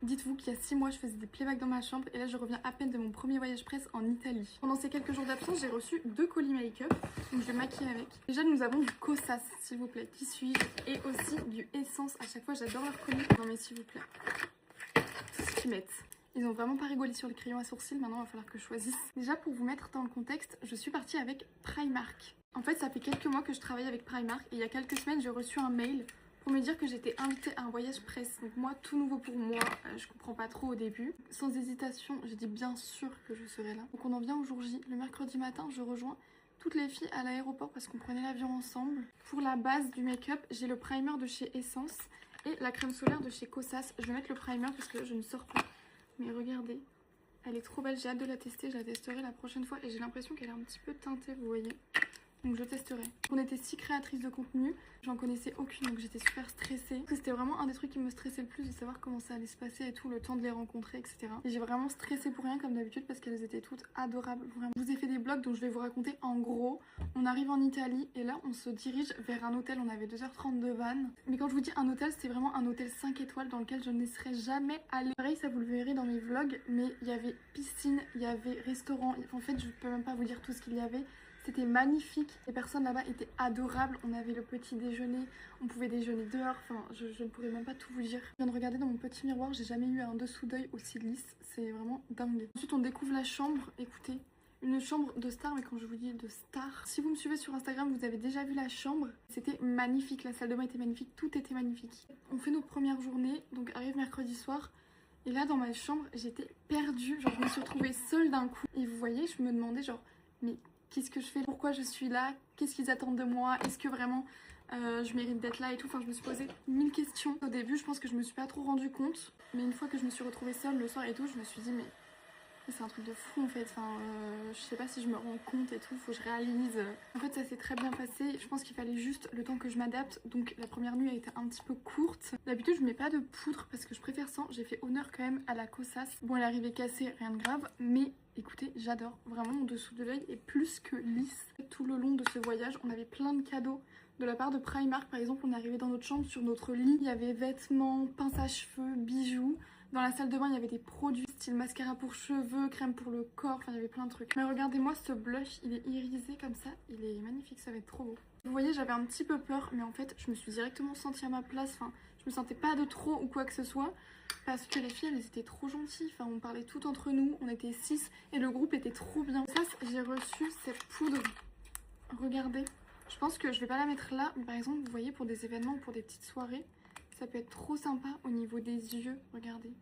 Dites-vous qu'il y a 6 mois, je faisais des playback dans ma chambre et là, je reviens à peine de mon premier voyage presse en Italie. Pendant ces quelques jours d'absence, j'ai reçu 2 colis make-up, donc je vais maquiller avec. Déjà, nous avons du Kosas, s'il vous plaît, qui suis-je, et aussi du Essence. À chaque fois, j'adore leurs colis. Non mais s'il vous plaît, tout ce qu'ils mettent. Ils ont vraiment pas rigolé sur les crayons à sourcils, maintenant il va falloir que je choisisse. Déjà, pour vous mettre dans le contexte, je suis partie avec Primark. En fait, ça fait quelques mois que je travaille avec Primark et il y a quelques semaines, j'ai reçu un mail pour me dire que j'étais invitée à un voyage presse. Donc moi, tout nouveau pour moi, je comprends pas trop au début. Sans hésitation, j'ai dit bien sûr que je serai là. Donc on en vient au jour J. Le mercredi matin, je rejoins toutes les filles à l'aéroport parce qu'on prenait l'avion ensemble. Pour la base du make-up, j'ai le primer de chez Essence et la crème solaire de chez Kosas. Je vais mettre le primer parce que je ne sors pas. Mais regardez, elle est trop belle, j'ai hâte de la tester, je la testerai la prochaine fois et j'ai l'impression qu'elle est un petit peu teintée, vous voyez. Donc je testerai. On était 6 créatrices de contenu, j'en connaissais aucune donc j'étais super stressée. C'était vraiment un des trucs qui me stressait le plus de savoir comment ça allait se passer et tout, le temps de les rencontrer, etc. Et j'ai vraiment stressé pour rien comme d'habitude parce qu'elles étaient toutes adorables, vraiment. Je vous ai fait des vlogs donc je vais vous raconter en gros. On arrive en Italie et là on se dirige vers un hôtel, on avait 2h30 de van. Mais quand je vous dis un hôtel, c'était vraiment un hôtel 5 étoiles dans lequel je ne serais jamais allée. Pareil, ça vous le verrez dans mes vlogs, mais il y avait piscine, il y avait restaurant, en fait je peux même pas vous dire tout ce qu'il y avait. C'était magnifique, les personnes là-bas étaient adorables, on avait le petit déjeuner, on pouvait déjeuner dehors, enfin je ne pourrais même pas tout vous dire. Je viens de regarder dans mon petit miroir, j'ai jamais eu un dessous d'œil aussi lisse, c'est vraiment dingue. Ensuite on découvre la chambre, écoutez, une chambre de star, mais quand je vous dis de star, si vous me suivez sur Instagram, vous avez déjà vu la chambre, c'était magnifique, la salle de bain était magnifique, tout était magnifique. On fait nos premières journées, donc arrive mercredi soir, et là dans ma chambre j'étais perdue, genre je me suis retrouvée seule d'un coup, et vous voyez, je me demandais genre, mais qu'est-ce que je fais? Pourquoi je suis là? Qu'est-ce qu'ils attendent de moi? Est-ce que vraiment je mérite d'être là et tout? Enfin, je me suis posé 1000 questions. Au début, je pense que je me suis pas trop rendu compte. Mais une fois que je me suis retrouvée seule le soir et tout, je me suis dit, mais c'est un truc de fou en fait. Enfin, je sais pas si je me rends compte et tout, faut que je réalise. En fait, ça s'est très bien passé. Je pense qu'il fallait juste le temps que je m'adapte. Donc, la première nuit a été un petit peu courte. D'habitude, je mets pas de poudre parce que je préfère ça. J'ai fait honneur quand même à la Kosas. Bon, elle est arrivée cassée, rien de grave. Mais écoutez, j'adore. Vraiment, mon dessous de l'œil est plus que lisse. Tout le long de ce voyage, on avait plein de cadeaux. De la part de Primark, par exemple, on est arrivé dans notre chambre, sur notre lit, il y avait vêtements, pince à cheveux, bijoux. Dans la salle de bain, il y avait des produits style mascara pour cheveux, crème pour le corps, enfin il y avait plein de trucs. Mais regardez-moi ce blush, il est irisé comme ça, il est magnifique, ça va être trop beau. Vous voyez, j'avais un petit peu peur, mais en fait, je me suis directement sentie à ma place, enfin, je me sentais pas de trop ou quoi que ce soit. Parce que les filles, elles étaient trop gentilles, enfin, on parlait tout entre nous, on était 6 et le groupe était trop bien. Ça, j'ai reçu cette poudre, regardez. Je pense que je vais pas la mettre là, mais par exemple, vous voyez, pour des événements ou pour des petites soirées, ça peut être trop sympa au niveau des yeux, regardez.